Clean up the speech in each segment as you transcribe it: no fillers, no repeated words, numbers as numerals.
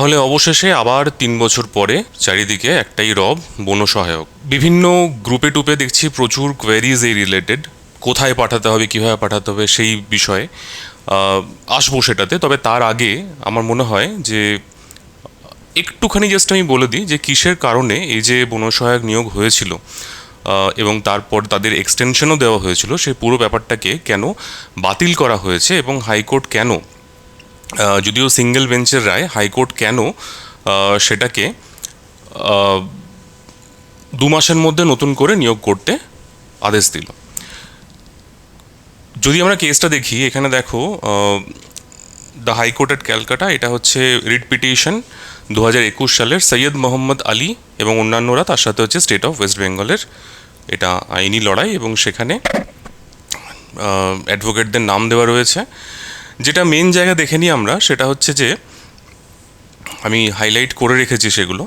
তাহলে অবশেষে আবার 3 বছর পরে চারিদিকে একটাই রব, বনসহায়ক। বিভিন্ন গ্রুপে টুপে দেখছি প্রচুর কোয়েরিজ এই রিলেটেড, কোথায় পাঠাতে হবে, কীভাবে পাঠাতে হবে সেই বিষয়ে আসবো সেটাতে। তবে তার আগে আমার মনে হয় যে একটুখানি জাস্ট আমি বলে দিই যে কিসের কারণে এই যে বনসহায়ক নিয়োগ হয়েছিল এবং তারপর তাদের এক্সটেনশনও দেওয়া হয়েছিল, সেই পুরো ব্যাপারটাকে কেন বাতিল করা হয়েছে এবং হাইকোর্ট কেন, যদিও সিঙ্গেল বেঞ্চের রায়, হাইকোর্ট কেন সেটাকে 2 মাসের মধ্যে নতুন করে নিয়োগ করতে আদেশ দিল। যদি আমরা কেসটা দেখি, এখানে দেখো দ্য হাইকোর্ট অ্যাট ক্যালকাটা, এটা হচ্ছে রিট পিটিশন 2021 সালের সৈয়দ মোহাম্মদ আলী এবং অন্যান্যরা, তার সাথে হচ্ছে স্টেট অফ ওয়েস্ট বেঙ্গলের। এটা আইনি লড়াই এবং সেখানে অ্যাডভোকেটদের নাম দেওয়া রয়েছে। যেটা মেন জায়গা দেখে নিই আমরা, সেটা হচ্ছে যে আমি হাইলাইট করে রেখেছি সেগুলো।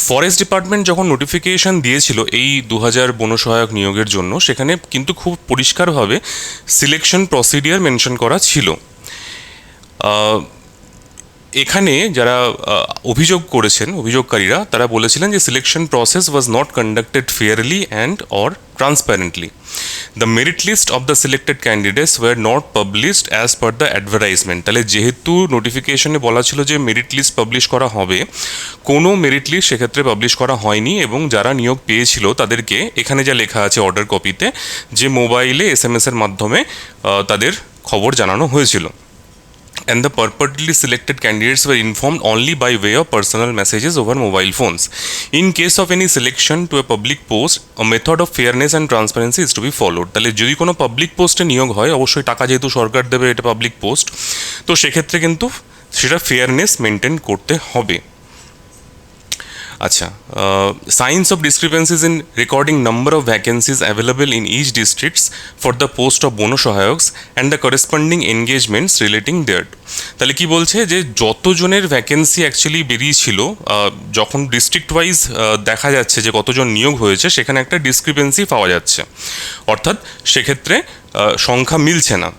ফরেস্ট ডিপার্টমেন্ট যখন নোটিফিকেশন দিয়েছিল এই 2000 বনসহায়ক নিয়োগের জন্য, সেখানে কিন্তু খুব পরিষ্কারভাবে সিলেকশন প্রসিডিওর মেনশন করা ছিল। এখানে যারা অভিযোগ করেছেন, অভিযোগকারীরা, তারা বলেছিলেন যে selection process was not conducted fairly and or transparently. The merit list of the selected candidates were not published as per the advertisement. তাহলে যেহেতু নোটিফিকেশনে বলা ছিল যে মেরিট লিস্ট পাবলিশ করা হবে, কোনো মেরিট লিস্ট সেক্ষেত্রে পাবলিশ করা হয়নি এবং যারা নিয়োগ পেয়েছিল তাদেরকে, এখানে যা লেখা আছে অর্ডার কপিতে, যে মোবাইলে SMS-এর মাধ্যমে তাদের খবর জানানো হয়েছিল। And the purportedly selected candidates were informed only by way of personal messages over mobile phones. In case of any selection to a public post, a method of fairness and transparency is to be followed. তাহলে যদি কোনো public পোস্টে নিয়োগ হয়, অবশ্যই টাকা যেহেতু সরকার দেবে, এটা পাবলিক পোস্ট, তো সেক্ষেত্রে কিন্তু সেটা ফেয়ারনেস মেনটেন করতে হবে। আচ্ছা, signs of discrepancies in recording number of vacancies available in each districts for the post of বনসহায়কস and the corresponding engagements relating there. তাহলে কি বলছে, যে যতজনের ভ্যাকেন্সি অ্যাকচুয়ালি বেরিয়েছিল, যখন ডিস্ট্রিক্ট ওয়াইজ দেখা যাচ্ছে যে কতজন নিয়োগ হয়েছে, সেখানে একটা ডিসক্রিপেন্সি পাওয়া যাচ্ছে, অর্থাৎ সেক্ষেত্রে সংখ্যা মিলছে না।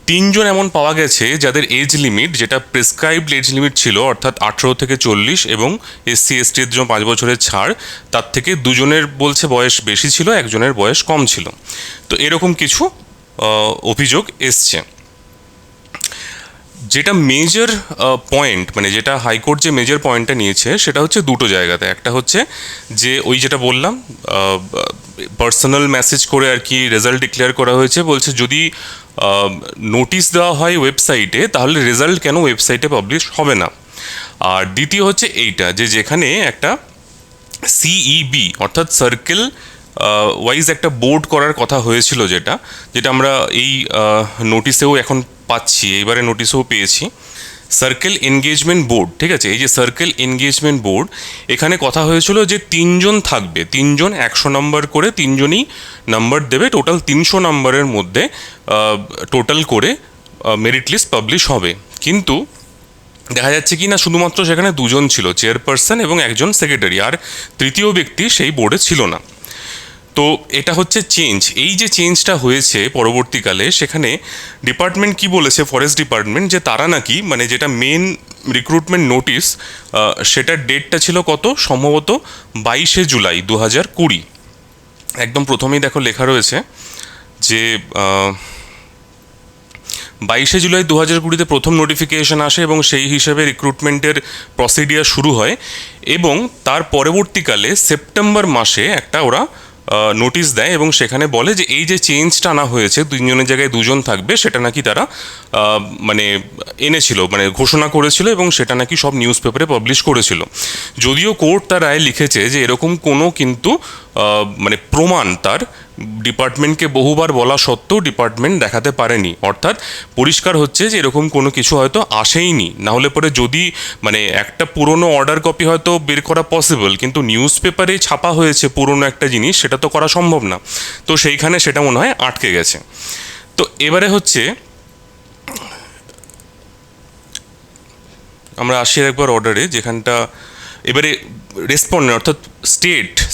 3 জন এমন পাওয়া গেছে যাদের এজ লিমিট, যেটা প্রেসক্রাইবড এজ লিমিট ছিল, অর্থাৎ 18 থেকে 40, এবং SC ST-র জন্য 5 বছরের ছাড়, তার থেকে 2 জনের বলছে বয়স বেশি ছিল, একজনের বয়স কম ছিল। তো এরকম কিছু অভিযোগ এসছে। যেটা মেজর পয়েন্ট, মানে যেটা হাইকোর্ট যে মেজর পয়েন্টটা নিয়েছে, সেটা হচ্ছে দুটো জায়গাতে। একটা হচ্ছে যে ওই যেটা বললাম, পার্সোনাল মেসেজ করে আর কি রেজাল্ট ডিক্লেয়ার করা হয়েছে। বলছে যদি নোটিশ দেওয়া হয় ওয়েবসাইটে, তাহলে রেজাল্ট কেন ওয়েবসাইটে পাবলিশ হবে না। আর দ্বিতীয় হচ্ছে এইটা, যে যেখানে একটা CEB অর্থাৎ সার্কেল ওয়াইজ একটা বোর্ড করার কথা হয়েছিল, যেটা আমরা এই নোটিশেও এখন পাচ্ছি, এইবারে নোটিশেও পেয়েছি, সার্কেল এনগেজমেন্ট বোর্ড। ঠিক আছে, এই যে সার্কেল এনগেজমেন্ট বোর্ড, এখানে কথা হয়েছিল যে 3 জন থাকবে, 3 জন 100 নম্বর করে, 3 জনই নাম্বার দেবে, টোটাল 300 নম্বরের মধ্যে টোটাল করে মেরিট লিস্ট পাবলিশ হবে। কিন্তু দেখা যাচ্ছে কি না, শুধুমাত্র সেখানে 2 জন ছিল, চেয়ারপারসন এবং একজন সেক্রেটারি, আর তৃতীয় ব্যক্তি সেই বোর্ডে ছিল না। তো এটা হচ্ছে চেঞ্জ। এই যে চেঞ্জটা হয়েছে পরবর্তীকালে, সেখানে ডিপার্টমেন্ট কি বলেছে, ফরেস্ট ডিপার্টমেন্ট, যে তারা নাকি, মানে যেটা মেন রিক্রুটমেন্ট নোটিশ, সেটার ডেটটা ছিল কত, সম্ভবত 22শে জুলাই 2020। একদম প্রথমেই দেখো লেখা রয়েছে যে 22শে জুলাই 2020-তে প্রথম নোটিফিকেশন আসে এবং সেই হিসেবে রিক্রুটমেন্টের প্রসিডিওর শুরু হয়, এবং তার পরবর্তীকালে সেপ্টেম্বর মাসে একটা ওরা নোটিশ দেয় এবং সেখানে বলে যে এই যে চেঞ্জটা আনা হয়েছে, 2 জনের জায়গায় 2 জন থাকবে, সেটা নাকি তারা মানে এনেছিল, মানে ঘোষণা করেছিল, এবং সেটা নাকি সব নিউজ পেপারে পাবলিশ করেছিল। যদিও কোর্ট তার রায় লিখেছে যে এরকম কোনো কিন্তু মানে প্রমাণ তার ডিপার্টমেন্টকে বহুবার বলা সত্ত্বেও ডিপার্টমেন্ট দেখাতে পারেনি। অর্থাৎ পরিষ্কার হচ্ছে যে এরকম কোনো কিছু হয়তো আসেইনি, না হলে পরে যদি মানে একটা পুরনো অর্ডার কপি হয়তো বের করা পসিবল, কিন্তু নিউজ পেপারে ছাপা হয়েছে পুরনো একটা জিনিস, সেটা তো করা সম্ভব না। তো সেইখানে সেটা মনে হয় আটকে গেছে। তো এবারে হচ্ছে আমরা আসি একবার অর্ডারে, যেখানটা এবারে রেসপন্ডেন্ট অর্থাৎ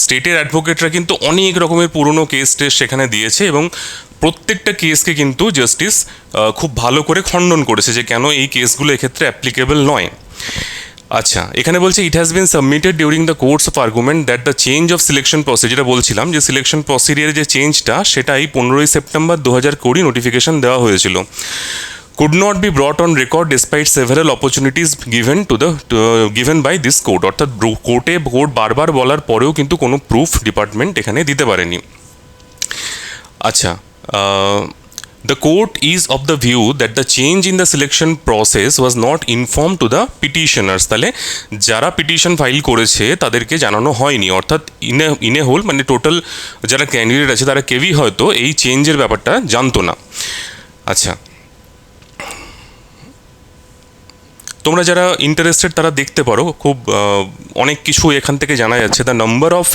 স্টেটের অ্যাডভোকেটরা কিন্তু অনেক রকমের পুরনো কেস টেস সেখানে দিয়েছে, এবং প্রত্যেকটা কেসকে কিন্তু জাস্টিস খুব ভালো করে খণ্ডন করেছে যে কেন এই কেসগুলো এক্ষেত্রে অ্যাপ্লিকেবল নয়। আচ্ছা, এখানে বলছে it has been submitted during the course of argument that the change of selection procedure, যেটা বলছিলাম যে সিলেকশন প্রসিডিউরের যে চেঞ্জটা সেটা এই 15ই সেপ্টেম্বর 2020 নোটিফিকেশন দেওয়া হয়েছিল, could not be brought on record despite several opportunities given by this court, অর্থাৎ কোর্ট বারবার বলার পরেও কিন্তু কোনো প্রুফ ডিপার্টমেন্ট এখানে দিতে পারেনি। আচ্ছা, the court is of the view that the change in the selection process was not informed to the petitioners, তাহলে যারা পিটিশন ফাইল করেছে তাদেরকে জানানো হয়নি, অর্থাৎ ইনে হোল মানে টোটাল যারা ক্যান্ডিডেট আছে তারা কেউই হয়তো এই চেঞ্জের ব্যাপারটা জানতো না। আচ্ছা, তোমরা যারা ইন্টারেস্টেড তারা দেখতে পারো, খুব অনেক কিছু এখান থেকে জানা যাচ্ছে। The number of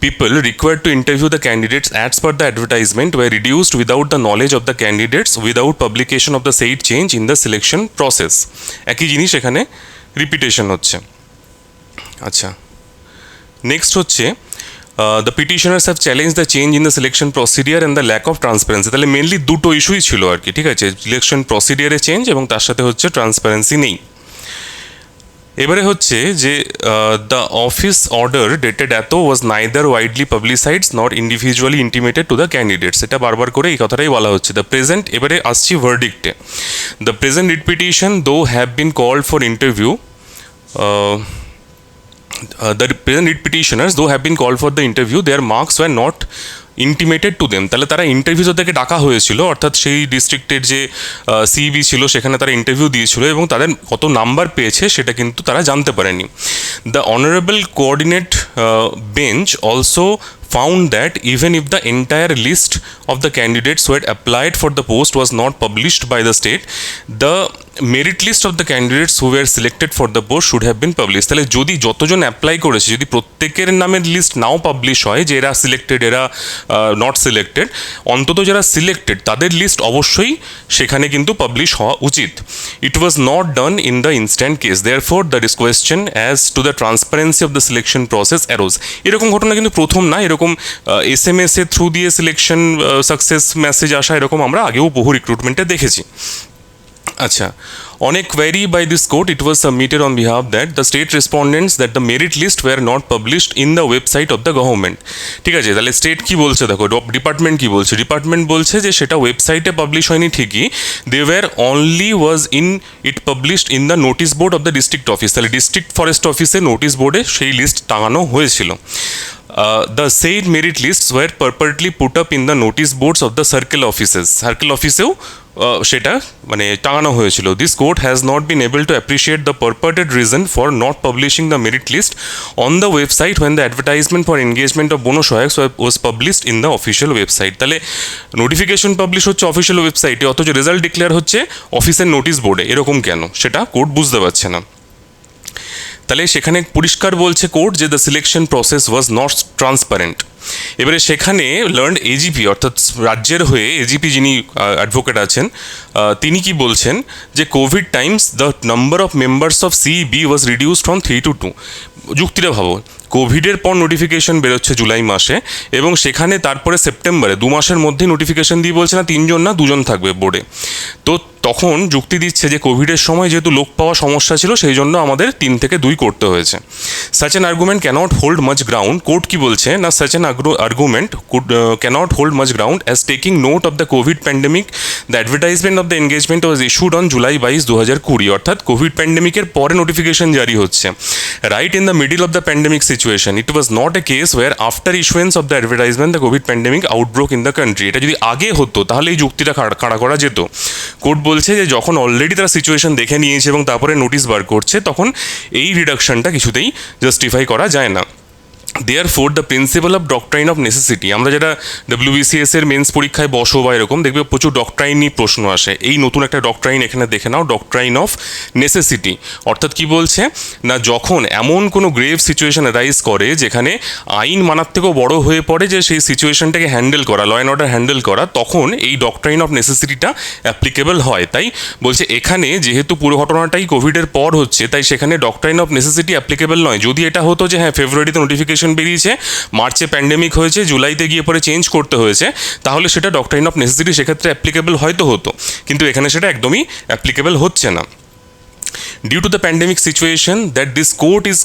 people required to interview the candidates as per the advertisement were reduced without the knowledge of the candidates without publication of the said change in the selection process. একই জিনিস এখানে repetition হচ্ছে। আচ্ছা, next হচ্ছে the petitioners have challenge the change in the selection procedure and the lack of transparency. তাহলে mainly দুটো ইস্যুই ছিল আর কি, ঠিক আছে, সিলেকশন প্রসিডিয়ারে চেঞ্জ এবং তার সাথে হচ্ছে ট্রান্সপারেন্সি নেই। এবারে হচ্ছে যে দ্য অফিস অর্ডার ডেটেড এত was neither widely publicised not individually intimated to the candidates, এটা বারবার করে এই কথাটাই বলা হচ্ছে। দ্য প্রেজেন্ট, এবারে আসছি ভার্ডিক্টে, the present writ petition though have been called for interview, the present writ petitioners though have been called for the interview, their marks were not intimated to them. তাহলে তারা ইন্টারভিউ তাদেরকে ডাকা হয়েছিল, অর্থাৎ সেই ডিস্ট্রিক্টের যে সিইবি ছিল সেখানে তারা ইন্টারভিউ দিয়েছিল এবং তাদের কত নাম্বার পেয়েছে সেটা কিন্তু তারা জানতে পারেনি। The honourable coordinate bench also found that even if the entire list of the candidates who had applied for the post was not published by the state, the merit list of the candidates who were selected for the post should have been published. তাহলে যদি যতজন apply করেছে যদি প্রত্যেকের নামের list নাও publish হয় যে এরা সিলেক্টেড এরা নট সিলেক্টেড, অন্তত যারা সিলেক্টেড তাদের লিস্ট অবশ্যই সেখানে কিন্তু পাবলিশ হওয়া উচিত। It was not done in the instant case, therefore the question as to the transparency of the selection process arose. এরকম ঘটনা কিন্তু প্রথম না, এরকম SMS এর থ্রু দিয়ে সিলেকশন সাকসেস মেসেজ আসা এরকম আমরা আগেও বহু রিক্রুটমেন্টে দেখেছি। আচ্ছা, on a query by this court it was submitted on behalf that the state respondents that the merit list were not published in the website of the government। ঠিক আছে, তাহলে স্টেট কি বলছে দেখো, ডিপার্টমেন্ট কি বলছে, ডিপার্টমেন্ট বলছে যে সেটা ওয়েবসাইটে পাবলিশ হয়নি ঠিকই, they were only was in it published in the notice board of the district office. তাহলে ডিস্ট্রিক্ট ফরেস্ট অফিসে নোটিশ বোর্ডে সেই লিস্ট টাঙানো হয়েছিল। The said merit lists were purportedly put up in the notice boards of the circle offices, circle অফিসেও সেটা মানে টাঙানো হয়েছিল। This court has not been able to appreciate the purported reason for not publishing the merit list on the website when the advertisement for engagement of বনো সহায়ক was published in the official website. তাহলে notification publish হচ্ছে official ওয়েবসাইটে, অথচ result declare হচ্ছে অফিসের notice বোর্ডে, এরকম কেন সেটা কোর্ট বুঝতে পারছে না। তাহলে সেখানে পরিষ্কার বলছে কোর্ট যে the selection process was not transparent. এবারে সেখানে লার্নড এজিপি অর্থাৎ রাজ্যের হয়ে এজিপি যিনি অ্যাডভোকেট আছেন তিনি কি বলছেন যে covid times the number of members of CEB was reduced from 3 to 2। যুক্তিটা ভাবো, কোভিডের পর নোটিফিকেশন বেরোচ্ছে জুলাই মাসে এবং সেখানে তারপরে সেপ্টেম্বরে 2 মাসের মধ্যে নোটিফিকেশন দিয়ে বলছে না 3 জন না 2 জন থাকবে বোর্ডে। তো তখন যুক্তি দিচ্ছে যে কোভিডের সময় যেহেতু লোক পাওয়া সমস্যা ছিল সেই জন্য আমাদের 3 থেকে 2 করতে হয়েছে। Such an argument cannot hold much ground, court কি বলছে না, such an argument cannot hold much ground as taking note of the covid pandemic the advertisement of the engagement was issued on July 22, 2020, অর্থাৎ covid প্যান্ডেমিকের পরে notification জারি হচ্ছে, right in the middle of the pandemic situation. It was not a case where after issuance of the advertisement the covid pandemic আউটব্রোক in the country. এটা যদি আগে হতো তাহলে এই যুক্তিটা খাড়া করা যেত। কোর্ট বলছে যে যখন অলরেডি তারা সিচুয়েশন দেখে নিয়েছে এবং তারপরে নোটিশ বার করছে তখন এই রিডাকশনটা কিছুতেই জাস্টিফাই করা যায় না। Therefore the principal of ডক্ট্রাইন of necessity, আমরা যেটা WBCS এর মেন্স পরীক্ষায় বসো বা এরকম দেখবে প্রচুর ডক্ট্রাইন নিয়ে প্রশ্ন আসে, এই নতুন একটা ডক্ট্রাইন এখানে দেখে নাও, ডক্ট্রাইন অফ নেসেসিটি। অর্থাৎ কি বলছে না, যখন এমন কোনো গ্রেভ সিচুয়েশন রাইজ করে যেখানে আইন মানার থেকেও বড় হয়ে পড়ে যে সেই সিচুয়েশনটাকে হ্যান্ডেল করা, ল অ্যান্ড অর্ডার হ্যান্ডেল করা, তখন এই ডক্ট্রাইন অফ নেসেসিটিটা অ্যাপ্লিকেবল হয়। তাই বলছে এখানে যেহেতু পুরো ঘটনাটাই কোভিডের পর হচ্ছে তাই সেখানে ডক্ট্রাইন অফ নেসেসিটি অ্যাপ্লিকেবল নয়। যদি এটা হতো যে হ্যাঁ ফেব্রুয়ারিতে নোটিফিকেশন নোটিফিকেশন বেরিয়েছে, মার্চে প্যান্ডেমিক হয়েছে, জুলাইতে গিয়ে পরে চেঞ্জ করতে হয়েছে, তাহলে সেটা ডক্ট্রাইন অফ নেসেসিটি সেক্ষেত্রে অ্যাপ্লিকেবল হয়তো হতো, কিন্তু এখানে সেটা একদমই অ্যাপ্লিকেবল হচ্ছে না। Due to the pandemic situation, that this court is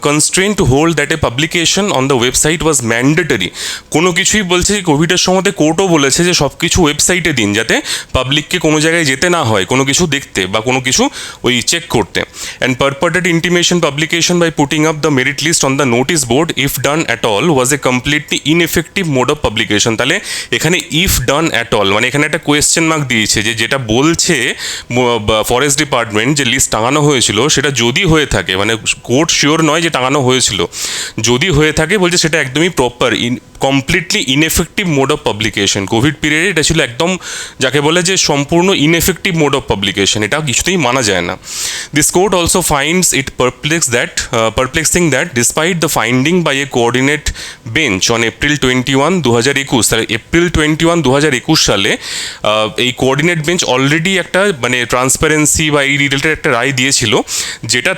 constrained to hold that a publication on the website was mandatory. কোনো কিছুই বলছে যে কোভিডের সময়তে কোর্টও বলেছে যে সব কিছু ওয়েবসাইটে দিন, যাতে পাবলিককে কোনো জায়গায় যেতে না হয় কোনো কিছু দেখতে বা কোনো কিছু ওই চেক করতে। And purported intimation publication by putting up the merit list on the notice board, if done at all, was a completely ineffective mode of publication. তাহলে এখানে if done at all মানে এখানে একটা কোয়েশ্চেন মার্ক দিয়েছে যে যেটা বলছে forest department যে লিস্ট টাঙানো হয়েছিল সেটা যদি হয়ে থাকে, মানে কোর্ট শিওর নয় যে টাঙানো হয়েছিল, যদি হয়ে থাকে বলছে সেটা একদমই proper completely ineffective mode of publication. Covid পিরিয়ডে এটা ছিল একদম যাকে বলে যে সম্পূর্ণ ইনএফেক্টিভ মোড অফ পাবলিকেশন, এটা কিছুতেই মানা যায় না। This court also finds it perplexing that despite the finding by a coordinate bench on April 21, 2021, তাহলে এপ্রিল 21, 2021 সালে এই কোঅর্ডিনেট বেঞ্চ অলরেডি একটা মানে ট্রান্সপারেন্সি বা এই রিলেটেড একটা রায় দিয়েছিল,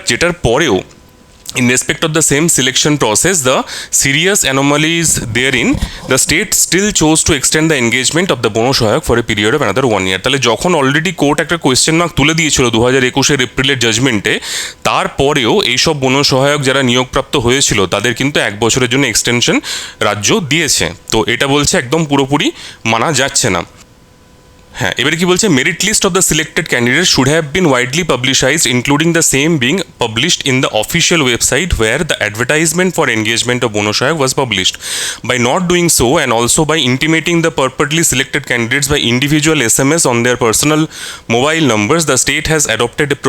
যেটার পরেও in respect of the same selection process, the serious anomalies therein, the state still chose to extend the engagement of the bono সহায়ক for a period of another 1 year. তাহলে যখন অলরেডি কোর্ট একটা question mark তুলে দিয়েছিল 2021 এপ্রিলের জাজমেন্টে, তারপরেও এইসব বনো সহায়ক যারা নিয়োগপ্রাপ্ত হয়েছিল তাদের কিন্তু 1 বছরের জন্য এক্সটেনশন রাজ্য দিয়েছে। তো এটা বলছে একদম পুরোপুরি মানা যাচ্ছে না। হ্যাঁ, এবারে কি বলছে, merit list of the selected candidate should have been widely publicised including the same being published in the official website where the advertisement for engagement of bono সহায়ক was published. By not doing so, and also by intimating the purportedly selected candidates by individual SMS on their personal mobile numbers, the state has adopted a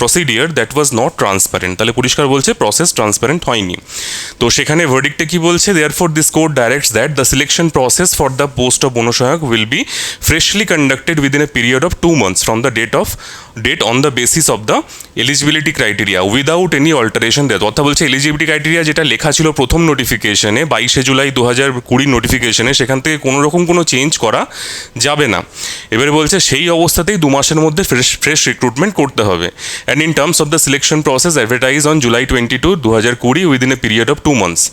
procedure that was not transparent. তাহলে পরিষ্কার বলছে process transparent হয়নি। তো সেখানে ভার্ডিক্টে কি বলছে, therefore this court directs that the selection process for the post of bono সহায়ক will be freshly conducted within a period of 2 months from the date on the basis of the eligibility criteria without any alteration there. অর্থাৎ বলছে eligibility criteria যেটা লেখা ছিল প্রথম নোটিফিকেশনে 22 জুলাই 2020 নোটিফিকেশনে, সেখান থেকে কোনো রকম কোনো চেঞ্জ করা যাবে না। এবারে বলছে সেই অবস্থাতেই 2 মাসের মধ্যে ফ্রেশ রিক্রুটমেন্ট করতে হবে। And in terms of the selection process advertise on July 22, 2020 within a period of 2 months.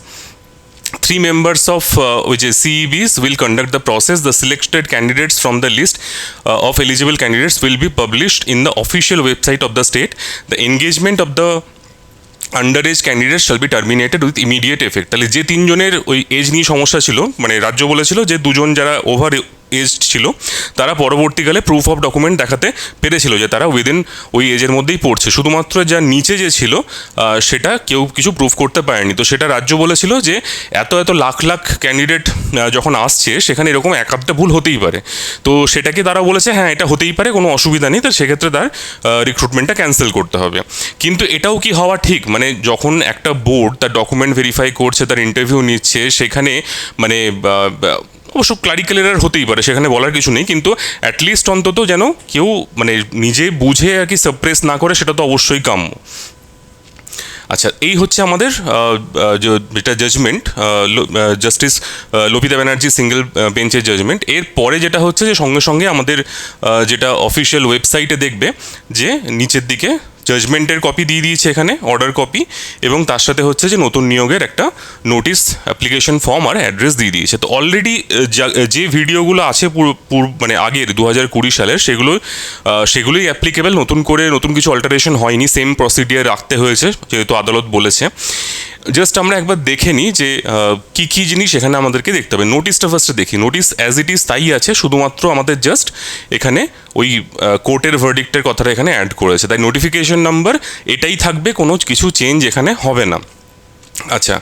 3 members of which is CEBs will conduct the process. The selected candidates from the list of eligible candidates will be published in the official website of the state. The engagement of the under age candidate shall be terminated with immediate effect. তাহলে যে 3 জনের ওই age নিয়ে সমস্যা ছিল, মানে রাজ্য বলেছিল যে 2 জন যারা ওভার এজ ছিল তারা পরবর্তীকালে প্রুফ অফ ডকুমেন্ট দেখাতে পেরেছিল যে তারা উইদিন ওই এজের মধ্যেই পড়ছে, শুধুমাত্র যার নিচে যে ছিল সেটা কেউ কিছু প্রুফ করতে পারেনি। তো সেটা রাজ্য বলেছিল যে এত লাখ লাখ ক্যান্ডিডেট যখন আসছে সেখানে এরকম এক আধটা ভুল হতেই পারে। তো সেটাকে তারা বলেছে হ্যাঁ এটা হতেই পারে, কোনো অসুবিধা নেই, তো সেক্ষেত্রে তার রিক্রুটমেন্টটা ক্যান্সেল করতে হবে। কিন্তু এটাও কি হওয়া ঠিক? মানে যখন একটা বোর্ড তার ডকুমেন্ট ভেরিফাই করছে, তার ইন্টারভিউ নিচ্ছে, সেখানে মানে অবশ্য ক্লারিক্যাল এরার হতেই পারে, সেখানে বলার কিছু নেই, কিন্তু অ্যাটলিস্ট অন্তত যেন কেউ মানে নিজে বুঝে আর কি সাপ্রেস না করে, সেটা তো অবশ্যই কাম্য। আচ্ছা, এই হচ্ছে আমাদের যেটা জাজমেন্ট, জাস্টিস লোপিতা ব্যানার্জি সিঙ্গেল বেঞ্চের জাজমেন্ট। এর পরে যেটা হচ্ছে যে সঙ্গে সঙ্গে আমাদের যেটা অফিসিয়াল ওয়েবসাইটে দেখবে যে নিচের দিকে জাজমেন্টের কপি দিয়ে দিয়েছে, এখানে অর্ডার কপি, এবং তার সাথে হচ্ছে যে নতুন নিয়োগের একটা নোটিশ অ্যাপ্লিকেশন ফর্ম আর অ্যাড্রেস দিয়ে দিয়েছে। তো অলরেডি যে ভিডিওগুলো আছে মানে আগের 2020 সালের সেগুলোই অ্যাপ্লিকেবল, নতুন কিছু অল্টারেশন হয়নি, সেম প্রসিডিয়ার রাখতে হয়েছে যেহেতু আদালত বলেছে। জাস্ট আমরা একবার দেখে নিই যে কী কী জিনিস এখানে আমাদেরকে দেখতে হবে। নোটিশটা ফার্স্টে দেখি। নোটিশ অ্যাজ ইট ইজ তাই আছে, শুধুমাত্র আমাদের জাস্ট এখানে ওই কোর্টের ভার্ডিক্টের কথাটা এখানে অ্যাড করেছে, তাই নোটিফিকেশন নাম্বার এটাই থাকবে, কোনো কিছু চেঞ্জ এখানে হবে না। আচ্ছা,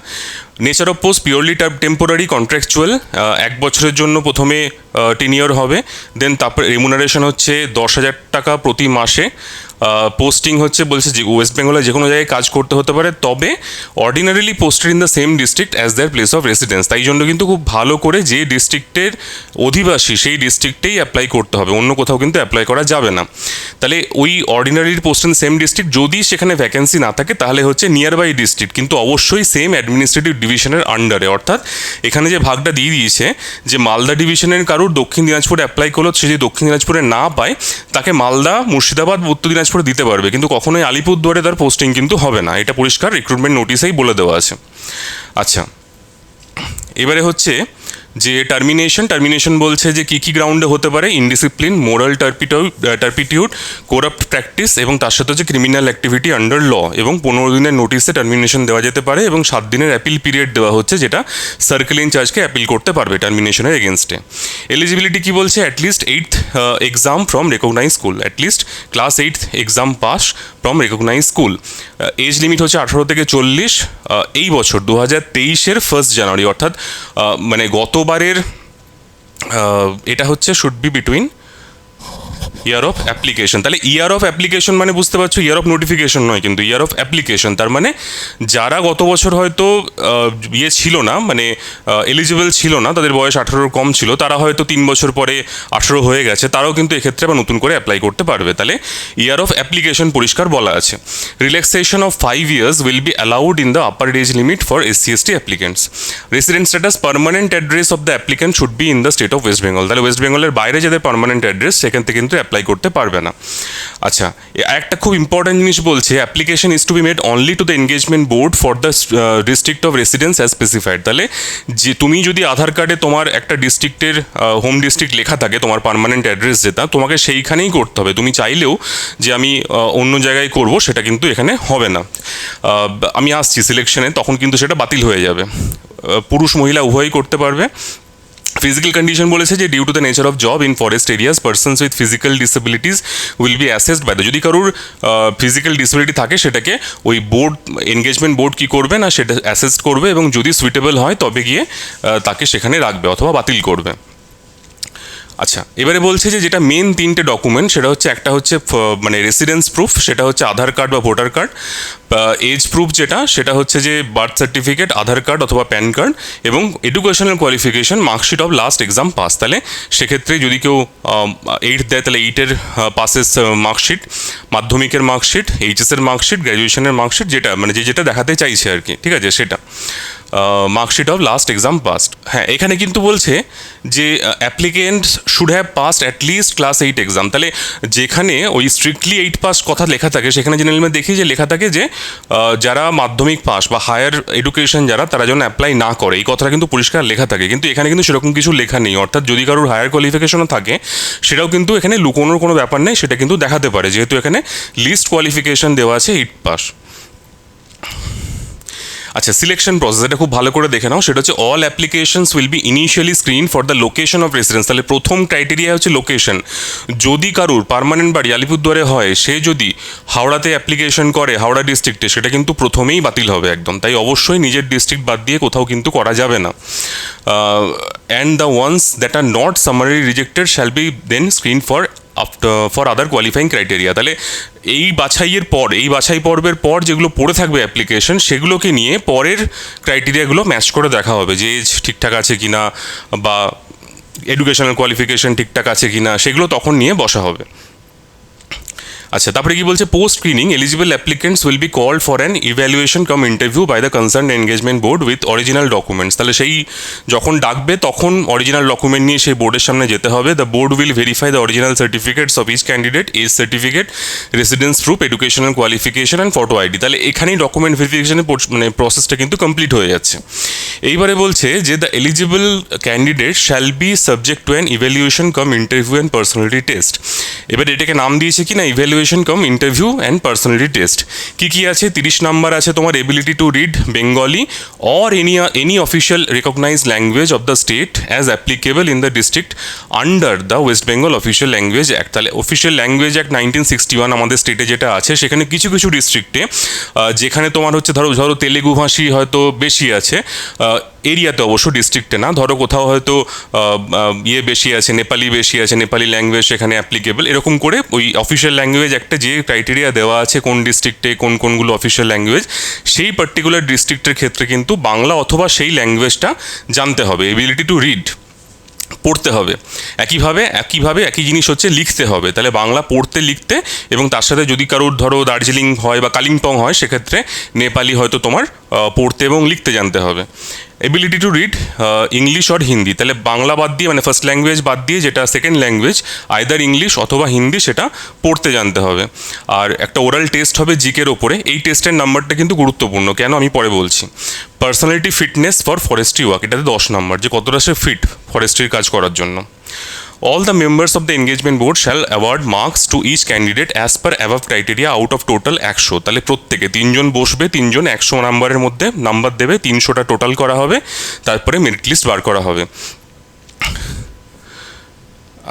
nature of post purely temporary contractual, 1 বছরের জন্য প্রথমে টেনিওর হবে, দেন তারপর রেমুনারেশন হচ্ছে 10,000 টাকা প্রতি মাসে। পোস্টিং হচ্ছে বলছে যে ওয়েস্ট বেঙ্গলে যে কোনো জায়গায় কাজ করতে হতে পারে, তবে ordinarily posted in the same district as their place of residence. তাই জন্য কিন্তু খুব ভালো করে যে ডিস্ট্রিক্টের অধিবাসী সেই ডিস্ট্রিক্টেই অ্যাপ্লাই করতে হবে, অন্য কোথাও কিন্তু অ্যাপ্লাই করা যাবে না। তাহলে ওই অর্ডিনারির পোস্ট ইন সেম ডিস্ট্রিক্ট, যদি সেখানে ভ্যাকেন্সি না থাকে তাহলে হচ্ছে নিয়ার বাই ডিস্ট্রিক্ট, কিন্তু অবশ্যই সেম অ্যাডমিনিস্ট্রেটিভ ডিভিশনের আন্ডারে। অর্থাৎ এখানে যে ভাগটা দিয়ে দিয়েছে যে মালদা ডিভিশনের কারুর দক্ষিণ দিনাজপুরে অ্যাপ্লাই করলো, সে যদি দক্ষিণ দিনাজপুরে না পায় তাকে মালদা, মুর্শিদাবাদ, উত্তর দিনাজপুরে দিতে পারবে, কিন্তু কখনোই আলিপুরদুয়ারে তার পোস্টিং কিন্তু হবে না। এটা পরিষ্কার রিক্রুটমেন্ট নোটিশেই বলে দেওয়া আছে। আচ্ছা, এবারে হচ্ছে যে টার্মিনেশন বলছে যে কী কী গ্রাউন্ডে হতে পারে, ইনডিসিপ্লিন, মোরাল টার্পিটিউড, করাপ্ট প্র্যাকটিস এবং তার সাথে হচ্ছে ক্রিমিনাল অ্যাক্টিভিটি আন্ডার ল, এবং 15 দিনের নোটিশে টার্মিনেশন দেওয়া যেতে পারে এবং 7 দিনের অ্যাপিল পিরিয়ড দেওয়া হচ্ছে, যেটা সার্কেল ইনচার্জকে অ্যাপিল করতে পারবে টার্মিনেশনের এগেনস্টে। এলিজিবিলিটি কি বলছে, at least 8th exam from recognise school, at least class 8th exam pass from recognise school. Age limit হচ্ছে 18 থেকে 40। এই বছর 2023-এর 1 জানুয়ারি, অর্থাৎ মানে গতবারের এটা হচ্ছে should be between year of application. তাহলে ইয়ার অফ অ্যাপ্লিকেশন মানে বুঝতে পারছো, ইয়ার অফ নোটিফিকেশন নয়, কিন্তু ইয়ার অফ অ্যাপ্লিকেশন। তার মানে যারা গত বছর হয়তো ইয়ে ছিল না, মানে এলিজিবল ছিল না, তাদের বয়স 18-র কম ছিল, তারা হয়তো 3 বছর পরে 18 হয়ে গেছে, তারাও কিন্তু এক্ষেত্রে আবার নতুন করে অ্যাপ্লাই করতে পারবে। তাহলে ইয়ার অফ অ্যাপ্লিকেশন পরিষ্কার বলা আছে। Relaxation of 5 years will be allowed in the upper age limit for SC/ST applicants. Resident status, permanent address of the applicant should be in the state of West Bengal. তাহলে ওয়েস্ট বেঙ্গলের বাইরে যাদের পার্মানেন্ট অ্যাড্রেস, সেখান থেকে কিন্তু অ্যাপ্লাই করতে পারবে না। আচ্ছা, একটা খুব ইম্পর্টেন্ট জিনিস বলছে, application is to be made only to the engagement board for the district of residence as specified. তাহলে যে তুমি যদি আধার কার্ডে তোমার একটা ডিস্ট্রিক্টের হোম ডিস্ট্রিক্ট লেখা থাকে, তোমার পার্মানেন্ট অ্যাড্রেস যেটা, তোমাকে সেইখানেই করতে হবে। তুমি চাইলেও যে আমি অন্য জায়গায় করব, সেটা কিন্তু এখানে হবে না। আমি আসছি সিলেকশনে, তখন কিন্তু সেটা বাতিল হয়ে যাবে। পুরুষ মহিলা উভয়ই করতে পারবে। ফিজিক্যাল কন্ডিশন বলেছে যে due to the nature of job in forest areas persons with physical disabilities will be assessed by the. যদি কারোর ফিজিক্যাল ডিসেবিলিটি থাকে, সেটাকে ওই বোর্ড, এনগেজমেন্ট বোর্ড কী করবে না, সেটা অ্যাসেসড করবে এবং যদি সুইটেবল হয় তবে গিয়ে তাকে সেখানে রাখবে অথবা বাতিল করবে। আচ্ছা, এবারে বলছে যে যেটা মেন 3টে ডকুমেন্ট, সেটা হচ্ছে একটা হচ্ছে মানে রেসিডেন্স প্রুফ, সেটা হচ্ছে আধার কার্ড বা ভোটার কার্ড। এজ প্রুফ যেটা, সেটা হচ্ছে যে বার্থ সার্টিফিকেট, আধার কার্ড অথবা প্যান কার্ড, এবং educational qualification, marksheet of last exam pass. তাহলে সেক্ষেত্রে যদি কেউ 8 দেয়, তাহলে 8-এর পাসের মার্কশিট, মাধ্যমিকের মার্কশিট, এইচএসের মার্কশিট, গ্র্যাজুয়েশনের মার্কশিট, যেটা মানে যেটা দেখাতে চাইছে আর কি, ঠিক আছে, সেটা marksheet of last exam past. হ্যাঁ, এখানে কিন্তু বলছে যে applicants should have passed at least class 8 exam. তাহলে যেখানে ওই স্ট্রিক্টলি 8 পাস কথা লেখা থাকে, সেখানে জেনারেলি দেখি যে লেখা থাকে যে যারা মাধ্যমিক পাস বা হায়ার এডুকেশন যারা, তারা যেন অ্যাপ্লাই না করে, এই কথাটা কিন্তু পরিষ্কার লেখা থাকে। কিন্তু এখানে কিন্তু সেরকম কিছু লেখা নেই। অর্থাৎ যদি কারোর হায়ার কোয়ালিফিকেশনও থাকে, সেটাও কিন্তু এখানে লুকোনোর কোনো ব্যাপার নেই, সেটা কিন্তু দেখাতে পারে, যেহেতু এখানে লিস্ট কোয়ালিফিকেশন দেওয়া আছে 8 পাস। আচ্ছা, সিলেকশন প্রসেস, এটা খুব ভালো করে দেখে নাও। সেটা হচ্ছে all applications will be initially screen for the location of residence. তাহলে প্রথম ক্রাইটেরিয়া হচ্ছে লোকেশন। যদি কারুর পার্মানেন্ট বাড়ি আলিপুরদুয়ারে হয়, সে যদি হাওড়াতে অ্যাপ্লিকেশন করে, হাওড়া ডিস্ট্রিক্টে, সেটা কিন্তু প্রথমেই বাতিল হবে একদম। তাই অবশ্যই নিজের ডিস্ট্রিক্ট বাদ দিয়ে কোথাও কিন্তু করা যাবে না। And the ones that are not summary rejected shall be then screen for other qualifying criteria. তাহলে এই বাছাই পর্বের পর যেগুলো পড়ে থাকবে অ্যাপ্লিকেশন, সেগুলোকে নিয়ে পরের ক্রাইটেরিয়াগুলো ম্যাচ করে দেখা হবে, যে এজ ঠিকঠাক আছে কি না বা এডুকেশনাল কোয়ালিফিকেশন ঠিকঠাক আছে কি না, সেগুলো তখন নিয়ে বসা হবে। আচ্ছা, তারপরে কি বলছে, post screening eligible applicants will be called for an evaluation cum interview by the concern engagement board with original documents. তাহলে সেই যখন ডাকবে, তখন অরিজিনাল ডকুমেন্ট নিয়ে সেই বোর্ডের সামনে যেতে হবে। The board will verify the original certificates of each candidate, age certificate, residence proof, educational qualification and photo ID. তাহলে এখানেই ডকুমেন্ট ভেরিফিকেশনের মানে প্রসেসটা কিন্তু কমপ্লিট হয়ে যাচ্ছে। এইবারে বলছে যে the eligible candidate shall be subject to an evaluation cum interview and personality test. এবার এটাকে নাম দিয়েছে কি না, evaluation cum interview and personality test. কী আছে, 30 নাম্বার আছে তোমার ability to read Bengali or any official recognise language of the state as applicable in the district under the West Bengal official language act. তাহলে অফিসিয়াল ল্যাঙ্গুয়েজ অ্যাক্ট 1961 আমাদের স্টেটে যেটা আছে, সেখানে কিছু কিছু ডিস্ট্রিক্টে যেখানে তোমার হচ্ছে ধরো তেলেগু ভাষী হয়তো বেশি আছে, এরিয়াতে অবশ্য, ডিস্ট্রিক্টে না, ধরো কোথাও হয়তো বেশি আছে, নেপালি বেশি আছে, নেপালি ল্যাঙ্গুয়েজ সেখানে অ্যাপ্লিকেবল, এরকম করে ওই অফিসিয়াল ল্যাঙ্গুয়েজ একটা যে ক্রাইটেরিয়া দেওয়া আছে কোন ডিস্ট্রিক্টে কোনগুলো অফিসিয়াল ল্যাঙ্গুয়েজ, সেই পার্টিকুলার ডিস্ট্রিক্টের ক্ষেত্রে কিন্তু বাংলা অথবা সেই ল্যাঙ্গুয়েজটা জানতে হবে। এবিলিটি টু রিড, পড়তে হবে। একইভাবে একই জিনিস হচ্ছে লিখতে হবে। তাহলে বাংলা পড়তে লিখতে, এবং তার সাথে যদি কারোর ধরো দার্জিলিং হয় বা কালিম্পং হয়, সেক্ষেত্রে নেপালি হয়তো তোমার পড়তে এবং লিখতে জানতে হবে। Ability to read English or Hindi, তাহলে বাংলা বাদ দিয়ে মানে ফার্স্ট ল্যাঙ্গুয়েজ বাদ দিয়ে যেটা সেকেন্ড ল্যাঙ্গুয়েজ আইদার ইংলিশ অথবা হিন্দি, সেটা পড়তে জানতে হবে। আর একটা ওরাল টেস্ট হবে জিকের ওপরে। এই টেস্টের নাম্বারটা কিন্তু গুরুত্বপূর্ণ, কেন আমি পরে বলছি। Personality fitness for forestry work, এটাতে 10 নম্বর, যে কতটা সে ফিট ফরেস্ট্রির কাজ করার জন্য। All the members of the engagement board shall award marks to each candidate as per above criteria out of total 100। তাহলে প্রত্যেকে 3জন বসবে, 3জন 100 নাম্বারের মধ্যে নাম্বার দেবে, 300টা টোটাল করা হবে, তারপরে মেরিট লিস্ট বার করা হবে।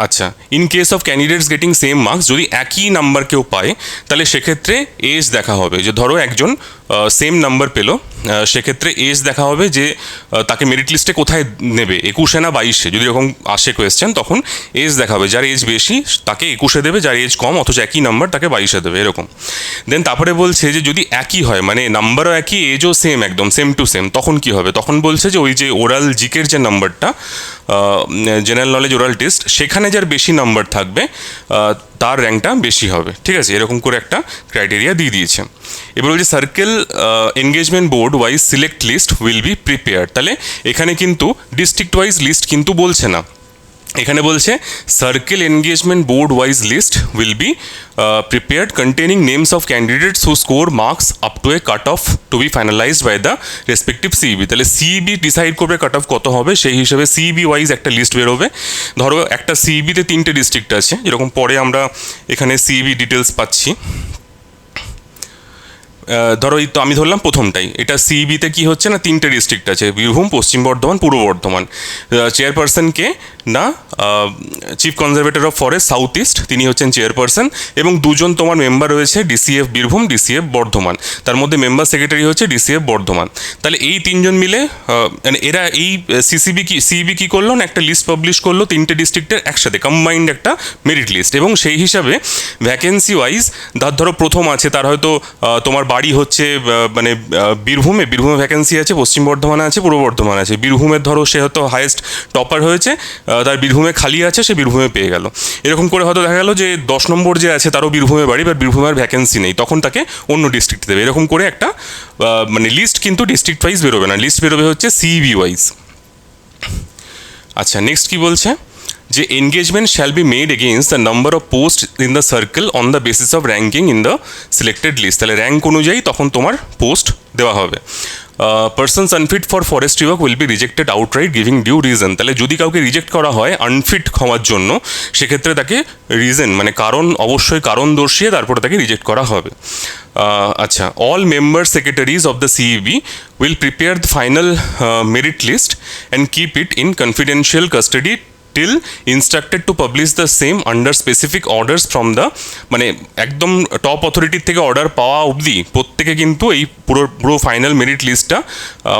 আচ্ছা, in case of candidates getting same marks, যদি একই নাম্বার কেউ পায় তাহলে সেক্ষেত্রে এজ দেখা হবে। যে ধরো একজন সেম নাম্বার পেলো, সেক্ষেত্রে এজ দেখা হবে যে তাকে মেরিট লিস্টে কোথায় নেবে, 21 না 22। যদি এরকম আসে কোয়েশ্চেন, তখন এজ দেখাবে। যার এজ বেশি তাকে 21 দেবে, যার এজ কম অথচ একই নাম্বার তাকে 22 দেবে, এরকম। দেন তারপরে বলছে যে যদি একই হয়, মানে নাম্বারও একই, এজও সেম, একদম সেম টু সেম, তখন কি হবে? তখন বলছে যে ওই যে ওরাল জিকের যে নাম্বারটা, জেনারেল নলেজ ওরাল টেস্ট, সেখানে যার বেশি নাম্বার থাকবে তার র্যাঙ্কটা বেশি হবে। ঠিক আছে, এরকম করে একটা ক্রাইটেরিয়া দিয়ে দিয়েছে। এবার বলছে circle engagement board wise select list will be prepare. তাহলে এখানে কিন্তু ডিস্ট্রিক্ট ওয়াইজ লিস্ট কিন্তু বলছে না, এখানে বলছে circle engagement board wise list will be prepared containing names of candidates who score marks up to a cut off to be finalised by the respective CEB. তাহলে CEB decide করবে cut off কত হবে, সেই হিসেবে সিইবি wise একটা list বেরোবে। ধরো একটা সিইবিতে 3টে ডিস্ট্রিক্ট আছে, যেরকম পরে আমরা এখানে সিইবি ডিটেলস পাচ্ছি। ধরো এই তো আমি ধরলাম প্রথমটাই, এটা সিইবিতে কি হচ্ছে না, 3টে ডিস্ট্রিক্ট আছে, বীরভূম, পশ্চিম বর্ধমান, পূর্ব বর্ধমান। চেয়ারপারসন কে না, chief conservator of forest south east, তিনি হচ্ছেন চেয়ারপারসন, এবং 2জন তোমার মেম্বার রয়েছে, ডিসিএফ বীরভূম, ডিসিএফ বর্ধমান, তার মধ্যে মেম্বার সেক্রেটারি হচ্ছে ডিসিএফ বর্ধমান। তাহলে এই 3জন মিলে মানে এরা এই সিইবি কি করলো না, একটা লিস্ট পাবলিশ করলো 3টে ডিস্ট্রিক্টের একসাথে কম্বাইন্ড একটা মেরিট লিস্ট, এবং সেই হিসাবে ভ্যাকেন্সি ওয়াইজ ধরো প্রথম আছে, তার হয়তো তোমার বাড়ি হচ্ছে মানে বীরভূমে ভ্যাকেন্সি আছে, পশ্চিম বর্ধমানে আছে, পূর্ব বর্ধমান আছে। বীরভূমের ধরো সে হয়তো হায়েস্ট টপার হয়েছে, তার বীরভূমে খালি আছে, সে বীরভূমে পেয়ে গেল। এরকম করে হয়তো দেখা গেল যে 10 নম্বর যে আছে তারও বীরভূমে বাড়ি, বা বীরভূমের ভ্যাকেন্সি নেই, তখন তাকে অন্য ডিস্ট্রিক্ট দেবে। এরকম করে একটা মানে লিস্ট কিন্তু ডিস্ট্রিক্ট ওয়াইজ বেরোবে না, লিস্ট বেরোবে হচ্ছে সিইবি ওয়াইজ। আচ্ছা, নেক্সট কি বলছে, যে engagement shall be made against the number of post in the circle on the basis of ranking in the selected list. তাহলে র্যাঙ্ক অনুযায়ী তখন তোমার পোস্ট দেওয়া হবে। Persons unfit for forestry work will be rejected outright giving due reason. তাহলে যদি কাউকে reject করা হয় আনফিট হওয়ার জন্য, সেক্ষেত্রে তাকে রিজন মানে কারণ, অবশ্যই কারণ দর্শিয়ে তারপরে তাকে রিজেক্ট করা হবে। আচ্ছা, all member secretaries of the CEB will prepare the final merit list and keep it in confidential custody till instructed to publish the same under specific orders from the মানে একদম টপ অথরিটির থেকে order পাওয়া অবধি প্রত্যেকে কিন্তু এই পুরো ফাইনাল মেরিট লিস্টটা,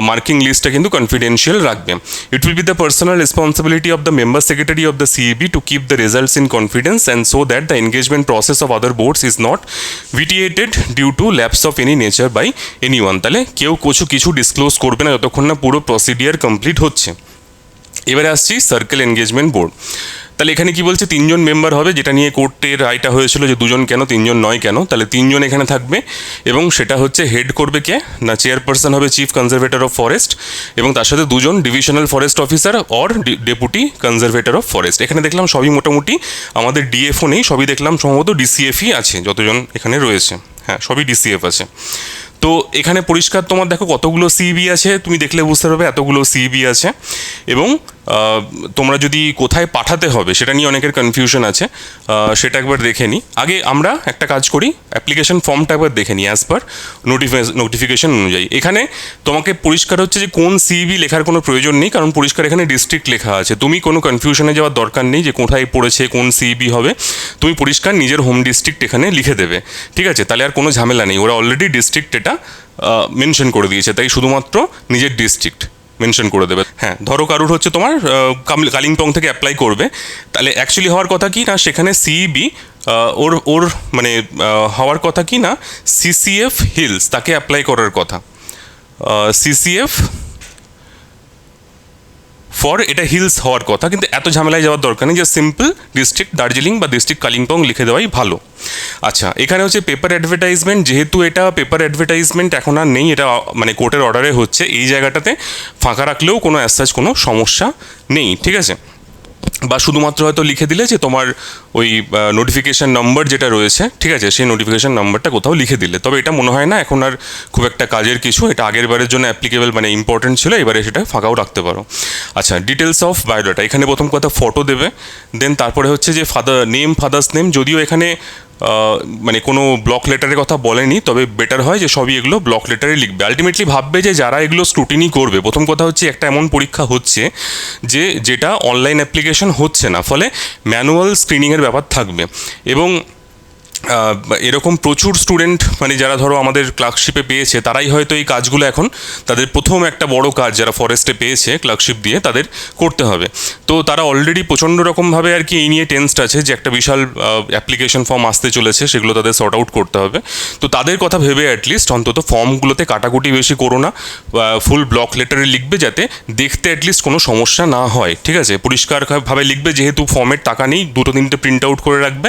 মার্কিং লিস্টটা কিন্তু কনফিডেন্সিয়াল রাখবে। It will be the personal responsibility of the member secretary of the CEB to keep the results in confidence and so that the engagement process of other boards is not vitiated due to lapse of any nature by any one. তাহলে কেউ কিছু disclose করবে না যতক্ষণ না পুরো procedure complete হচ্ছে। এবারে আসছি সার্কেল এনগেজমেন্ট বোর্ড। তাহলে এখানে কি বলছে, 3জন মেম্বার হবে, যেটা নিয়ে কোর্টের রায়টা হয়েছিল যে 2জন কেন 3জন নয় কেন। তাহলে 3জন এখানে থাকবে, এবং সেটা হচ্ছে হেড করবে কে না, চেয়ারপারসন হবে চিফ কনজারভেটর অফ ফরেস্ট, এবং তার সাথে 2জন divisional forest officer or deputy conservator of forest. এখানে দেখলাম সবই মোটামুটি আমাদের ডিএফও নেই, সবই দেখলাম সম্ভবত ডিসিএফই আছে, যতজন এখানে রয়েছে, হ্যাঁ সবই ডিসিএফ আছে। তো এখানে পরিষ্কার তোমার দেখো কতগুলো সিইবি আছে, তুমি দেখলে বুঝতে পারবে এতগুলো সিইবি আছে। এবং তোমরা যদি কোথায় পাঠাতে হবে সেটা নিয়ে অনেকের কনফিউশন আছে, সেটা একবার দেখে নিই। আগে আমরা একটা কাজ করি, অ্যাপ্লিকেশন ফর্মটা একবার দেখে নিই অ্যাজ পার নোটিফিকেশন অনুযায়ী। এখানে তোমাকে পরিষ্কার হচ্ছে যে কোন সিইবি লেখার কোনো প্রয়োজন নেই, কারণ পরিষ্কার এখানে ডিস্ট্রিক্ট লেখা আছে। তুমি কোনো কনফিউশনে যাওয়ার দরকার নেই যে কোথায় পড়েছে কোন সিইবি হবে, তুমি পরিষ্কার নিজের হোম ডিস্ট্রিক্ট এখানে লিখে দেবে, ঠিক আছে? তাহলে আর কোনো ঝামেলা নেই, ওরা অলরেডি ডিস্ট্রিক্ট এটা মেনশন করে দিয়েছে, তাই শুধুমাত্র নিজের ডিস্ট্রিক্ট মেনশন করে দেবে। হ্যাঁ, ধরো কারুর হচ্ছে তোমার কালিম্পং থেকে অ্যাপ্লাই করবে, তাহলে অ্যাকচুয়ালি হওয়ার কথা কি না, সেখানে সিইবি ওর মানে হওয়ার কথা কি না, সিসিএফ হিলস তাকে অ্যাপ্লাই করার কথা, সিসিএফ ফর, এটা হিলস হওয়ার কথা, কিন্তু এত ঝামেলায় যাওয়ার দরকার নেই, যে সিম্পল ডিস্ট্রিক্ট দার্জিলিং বা ডিস্ট্রিক্ট কালিম্পং লিখে দেওয়াই ভালো। আচ্ছা, এখানে হচ্ছে পেপার অ্যাডভার্টাইজমেন্ট, যেহেতু এটা পেপার অ্যাডভার্টাইজমেন্ট এখন আর নেই, এটা মানে কোর্টের অর্ডারে হচ্ছে, এই জায়গাটাতে ফাঁকা রাখলেও কোনো অ্যাজ কোনো সমস্যা নেই, ঠিক আছে। বা শুধুমাত্র হয়তো লিখে দিলে যে তোমার ওই নোটিফিকেশান নাম্বার যেটা রয়েছে, ঠিক আছে, সেই নোটিফিকেশান নাম্বারটা কোথাও লিখে দিলে, তবে এটা মনে হয় না এখন আর খুব একটা কাজের কিছু, এটা আগের বারের জন্য অ্যাপ্লিকেবল মানে ইম্পর্টেন্ট ছিল, এবারে সেটা ফাঁকাও রাখতে পারো। আচ্ছা, ডিটেলস অফ বায়োডাটা, এখানে প্রথম কথা ফটো দেবে, দেন তারপরে হচ্ছে যে ফাদার্স নেম, যদিও এখানে মানে কোনো ব্লক লেটারের কথা বলেনি, তবে বেটার হয় যে সবই এগুলো ব্লক লেটারে লিখবে। আলটিমেটলি ভাববে যে যারা এগুলো স্ক্রুটিনি করবে, প্রথম কথা হচ্ছে একটা এমন পরীক্ষা হচ্ছে যেটা অনলাইন অ্যাপ্লিকেশন হচ্ছে না, ফলে ম্যানুয়াল স্ক্রিনিংয়ের ব্যাপার থাকবে। এবং এরকম প্রচুর স্টুডেন্ট মানে যারা ধরো আমাদের ক্লার্কশিপে পেয়েছে, তারাই হয়তো এই কাজগুলো এখন তাদের প্রথম একটা বড় কাজ, যারা ফরেস্টে পেয়েছে ক্লার্কশিপ দিয়ে, তাদের করতে হবে। তো তারা অলরেডি প্রচণ্ড রকমভাবে আর কি এই নিয়ে টেন্সড আছে যে একটা বিশাল অ্যাপ্লিকেশন ফর্ম আসতে চলেছে, সেগুলো তাদের সর্ট আউট করতে হবে। তো তাদের কথা ভেবে অ্যাটলিস্ট অন্তত ফর্মগুলোতে কাটাকুটি বেশি করো না, ফুল ব্লক লেটারে লিখবে, যাতে দেখতে অ্যাটলিস্ট কোনো সমস্যা না হয়, ঠিক আছে। পরিষ্কারভাবে লিখবে, যেহেতু ফর্মের টাকা নেই, 2-3টে প্রিন্ট আউট করে রাখবে,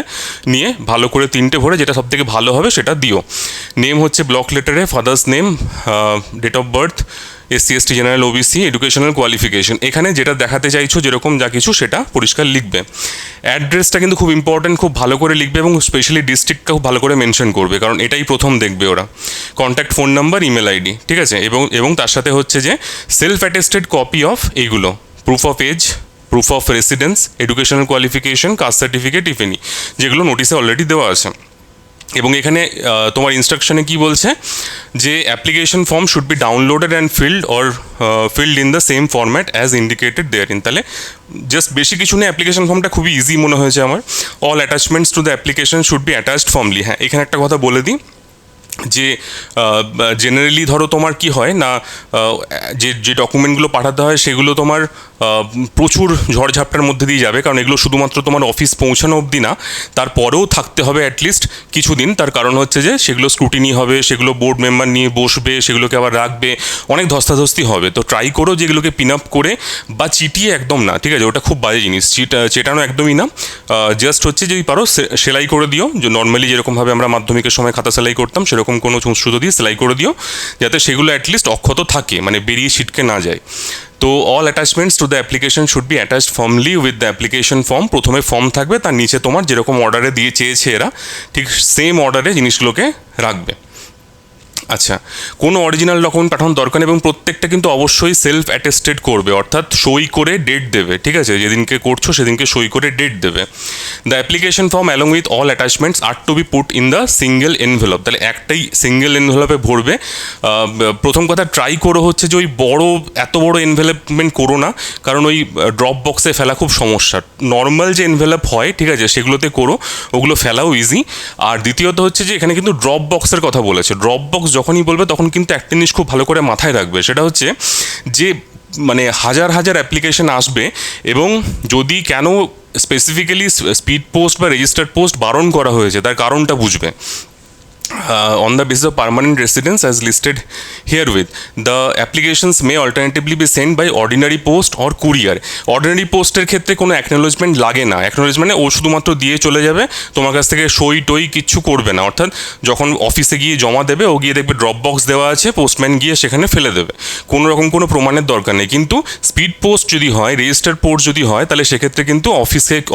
নিয়ে ভালো করে 3টে ভরে যেটা সব থেকে ভালো হবে সেটা দিও। নেম হচ্ছে ব্লক লেটারে, father's name, date of birth, SC ST general OBC, educational qualification, এখানে যেটা দেখাতে চাইছো যেরকম যা কিছু সেটা পরিষ্কার লিখবে। অ্যাড্রেসটা কিন্তু খুব ইম্পর্ট্যান্ট, খুব ভালো করে লিখবে, এবং স্পেশালি ডিস্ট্রিক্টটা খুব ভালো করে মেনশন করবে, কারণ এটাই প্রথম দেখবে ওরা। Contact phone number, email ID, ঠিক আছে। এবং তার সাথে হচ্ছে যে সেলফ অ্যাটেস্টেড কপি অফ এইগুলো, proof of age, proof of residence, educational qualification, caste certificate, if any, যেগুলো নোটিসে অলরেডি দেওয়া আছে। এবং এখানে তোমার ইনস্ট্রাকশনে কি বলছে যে application form should be downloaded and filled in the same format as indicated therein. তাহলে জাস্ট বেশি কিছু নেই, অ্যাপ্লিকেশন ফর্মটা খুবই ইজি মনে হয়েছে আমার। All attachments to the application should be attached formally. হ্যাঁ, এখানে একটা কথা বলে দিই যে জেনারেলি ধরো তোমার কি হয় না, যে ডকুমেন্টগুলো পাঠাতে হয় সেগুলো তোমার প্রচুর ঝড়ঝাপটার মধ্যে দিয়ে যাবে, কারণ এগুলো শুধুমাত্র তোমার অফিস পৌঁছানো অবধি না, তারপরেও থাকতে হবে অ্যাটলিস্ট কিছুদিন। তার কারণ হচ্ছে যে সেগুলো স্ক্রুটিনি হবে, সেগুলো বোর্ড মেম্বার নিয়ে বসবে, সেগুলোকে আবার রাখবে, অনেক ধস্তাধস্তি হবে। তো ট্রাই করো যেগুলোকে পিন আপ করে বা চিটিয়ে একদম না, ঠিক আছে, ওটা খুব বাজে জিনিস, চেটানো একদমই না। জাস্ট হচ্ছে যদি পারো সেলাই করে দিও, যে নর্মালি যেরকমভাবে আমরা মাধ্যমিকের সময় খাতা সেলাই করতাম সেরকম কোনো সুতো দিয়ে সেলাই করে দিও, যাতে সেগুলো অ্যাটলিস্ট অক্ষত থাকে, মানে বেরিয়ে ছিটকে না যায়। তো all attachments to the application should be attached formally with the application form. প্রথমে ফর্ম থাকবে, তার নিচে তোমার যেরকম অর্ডারে দিয়ে চেয়েছে এরা, ঠিক সেম অর্ডারে জিনিসগুলোকে রাখবে। আচ্ছা, কোনো অরিজিনাল ডকুমেন্ট পাঠানোর দরকার নেই, এবং প্রত্যেকটা কিন্তু অবশ্যই সেলফ অ্যাটেস্টেড করবে, অর্থাৎ সই করে ডেট দেবে, ঠিক আছে, যেদিনকে করছো সেদিনকে সই করে ডেট দেবে। The application form along with all attachments are to be put in the single envelope. তাহলে একটাই সিঙ্গেল এনভেলপে ভরবে। প্রথম কথা ট্রাই করো হচ্ছে যে ওই এত বড় এনভেলপমেন্ট করো না, কারণ ওই ড্রপ বক্সে ফেলা খুব সমস্যা। নর্মাল যে এনভেলপ হয়, ঠিক আছে, সেগুলোতে করো, ওগুলো ফেলাও ইজি। আর দ্বিতীয়ত হচ্ছে যে এখানে কিন্তু ড্রপ বক্সের কথা বলেছে। ড্রপ বক্স যখনই বলবে তখন কিন্তু একটা জিনিস খুব ভালো করে মাথায় রাখবে, সেটা হচ্ছে যে মানে হাজার হাজার অ্যাপ্লিকেশন আসবে, এবং যদি কেন স্পেসিফিক্যালি স্পিড পোস্ট বা রেজিস্টার্ড পোস্ট বারণ করা হয়েছে তার কারণটা বুঝবে। On the basis of permanent residence as listed herewith, the applications may alternatively be sent by ordinary post or courier. Ordinary পোস্টের ক্ষেত্রে কোনো অ্যাকনোলেজমেন্ট লাগে না, অ্যাকনোলেজমেন্টে ও শুধুমাত্র দিয়ে চলে যাবে, তোমার কাছ থেকে সই টই কিচ্ছু করবে না। অর্থাৎ যখন অফিসে গিয়ে জমা দেবে, ও গিয়ে দেখবে ড্রপ বক্স দেওয়া আছে, পোস্টম্যান গিয়ে সেখানে ফেলে দেবে, কোনো রকম কোনো প্রমাণের দরকার নেই। কিন্তু স্পিড পোস্ট যদি হয়, রেজিস্টার্ড পোস্ট যদি হয়, তাহলে সেক্ষেত্রে কিন্তু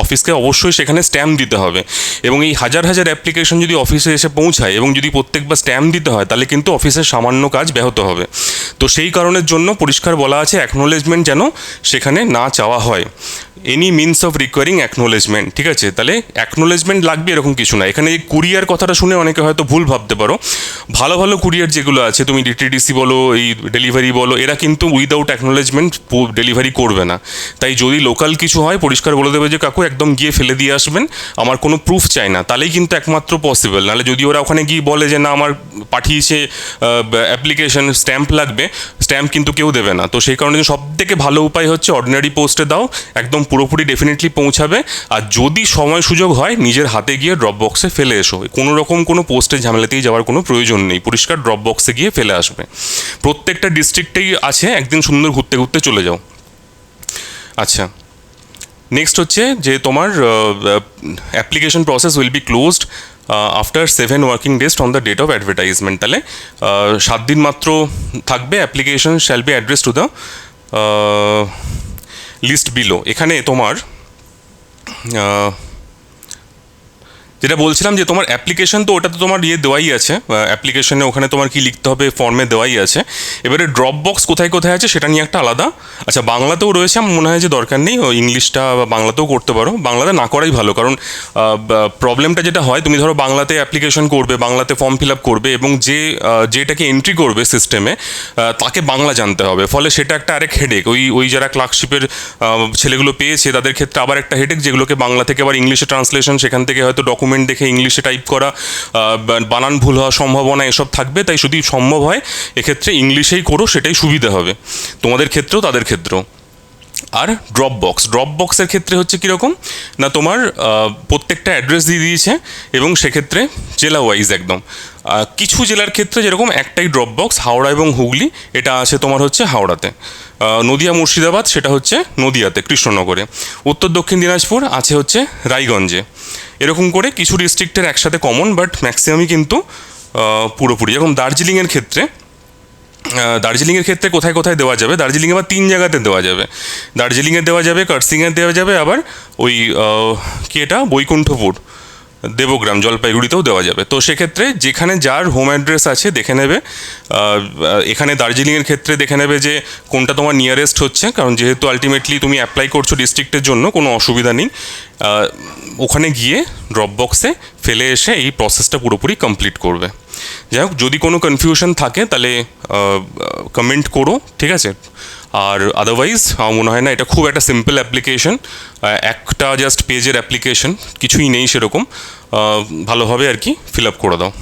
অফিসকে অবশ্যই সেখানে স্ট্যাম্প দিতে হবে। এবং এই হাজার হাজার অ্যাপ্লিকেশন যদি অফিসে এসে পৌঁছায় এবং যদি প্রত্যেকবার স্ট্যাম্প দিতে হয়, তাহলে কিন্তু অফিসের সামান্য কাজ ব্যাহত হবে। তো সেই কারণের জন্য পরিষ্কার বলা আছে অ্যাকনোলেজমেন্ট যেন সেখানে না চাওয়া হয়। Any means of recurring acknowledgement, ঠিক আছে। তাহলে অ্যাকনোলেজমেন্ট লাগবে এরকম কিছু না। এখানে এই কুরিয়ার কথাটা শুনে অনেকে হয়তো ভুল ভাবতে পারো। ভালো ভালো কুরিয়ার যেগুলো আছে, তুমি ডিটিডিসি বলো, এই ডেলিভারি বলো, এরা কিন্তু উইদাউট অ্যাকনোলেজমেন্ট ডেলিভারি করবে না। তাই যদি লোকাল কিছু হয়, পরিষ্কার বলে দেবে যে কাকু একদম গিয়ে ফেলে দিয়ে আসবেন, আমার কোনো প্রুফ চাই না, তাহলেই কিন্তু একমাত্র পসিবল। নাহলে যদি ওরা ওখানে গিয়ে বলে যে না আমার পাঠিয়েছে অ্যাপ্লিকেশন, স্ট্যাম্প লাগবে, স্ট্যাম্প কিন্তু কেউ দেবে না। তো সেই কারণে সবথেকে ভালো উপায় হচ্ছে অর্ডিনারি পোস্টে দাও, একদম পুরোপুরি ডেফিনেটলি পৌঁছাবে। আর যদি সময় সুযোগ হয়, নিজের হাতে গিয়ে ড্রপ বক্সে ফেলে এসো, কোনো রকম কোনো পোস্টের ঝামেলাতেই যাওয়ার কোনো প্রয়োজন নেই, পরিষ্কার ড্রপ বক্সে গিয়ে ফেলে আসবে। প্রত্যেকটা ডিস্ট্রিক্টেই আছে, একদিন সুন্দর ঘুরতে ঘুরতে চলে যাও। আচ্ছা, নেক্সট হচ্ছে যে তোমার application process will be closed after 7 working days on the date of advertisement. তাহলে 7 দিন মাত্র থাকবে, application shall be address to the list below. এখানে তোমার যেটা বলছিলাম যে তোমার অ্যাপ্লিকেশন তো ওটা তো তোমার দেওয়াই আছে, অ্যাপ্লিকেশনে ওখানে তোমার কি লিখতে হবে ফর্মে দেওয়াই আছে। এবারে ড্রপ বক্স কোথায় কোথায় আছে সেটা নিয়ে একটা আলাদা, আচ্ছা বাংলাতেও রয়েছে, আমার মনে হয় যে দরকার নেই, ইংলিশটা বা বাংলাতেও করতে পারো, বাংলাতে না করাই ভালো। কারণ প্রবলেমটা যেটা হয়, তুমি ধরো বাংলাতে অ্যাপ্লিকেশন করবে, বাংলাতে ফর্ম ফিল আপ করবে, এবং যেটাকে এন্ট্রি করবে সিস্টেমে তাকে বাংলা জানতে হবে, ফলে সেটা একটা আরেক হেডেক। ওই যারা ক্লার্কশিপের ছেলেগুলো পেয়েছে তাদের ক্ষেত্রে আবার একটা হেডেক, যেগুলোকে বাংলা থেকে আবার ইংলিশে ট্রান্সলেশন, সেখান থেকে হয়তো ডকুমেন্ট দেখে ইংলিশে টাইপ করা, বানান ভুল হওয়ার সম্ভাবনা এসব থাকবে। তাই যদি সম্ভব হয় এক্ষেত্রে ইংলিশেই করো, সেটাই সুবিধা হবে তোমাদের ক্ষেত্রেও তাদের ক্ষেত্রেও। আর ড্রপ বক্সের ক্ষেত্রে হচ্ছে কীরকম না, তোমার প্রত্যেকটা অ্যাড্রেস দিয়ে দিয়েছে, এবং সেক্ষেত্রে জেলা ওয়াইজ একদম। কিছু জেলার ক্ষেত্রে যেরকম একটাই ড্রপ বক্স, হাওড়া এবং হুগলি, এটা আছে তোমার হচ্ছে হাওড়াতে, নদিয়া মুর্শিদাবাদ সেটা হচ্ছে নদিয়াতে কৃষ্ণনগরে, উত্তর দক্ষিণ দিনাজপুর আছে হচ্ছে রায়গঞ্জে। এরকম করে কিছু ডিস্ট্রিক্টের একসাথে কমন, বাট ম্যাক্সিমামই কিন্তু পুরোপুরি। যেরকম দার্জিলিংয়ের ক্ষেত্রে কোথায় কোথায় দেওয়া যাবে, দার্জিলিংয়ে আবার 3 জায়গাতে দেওয়া যাবে। দার্জিলিংয়ে দেওয়া যাবে, কার্সিংয়ে দেওয়া যাবে, আবার ওই কি এটা বৈকুণ্ঠপুর, দেবগ্রাম, জলপাইগুড়িতেও দেওয়া যাবে। তো সেক্ষেত্রে যেখানে যার হোম অ্যাড্রেস আছে দেখে নেবে। এখানে দার্জিলিংয়ের ক্ষেত্রে দেখে নেবে যে কোনটা তোমার নিয়ারেস্ট হচ্ছে, কারণ যেহেতু আলটিমেটলি তুমি অ্যাপ্লাই করছো ডিস্ট্রিক্টের জন্য, কোনো অসুবিধা নেই। ওখানে গিয়ে ড্রপ বক্সে ফেলে এসে এই প্রসেসটা পুরোপুরি কমপ্লিট করবে। যাই হোক, যদি কোনো কনফিউশন থাকে তাহলে কমেন্ট করো, ঠিক আছে? আর আদারওয়াইজ আমার মনে হয় না এটা খুব একটা সিম্পল অ্যাপ্লিকেশন, একটা জাস্ট পেজের অ্যাপ্লিকেশন, কিছুই নেই সেরকম, ভালোভাবে আর কি ফিল আপ করে দাও।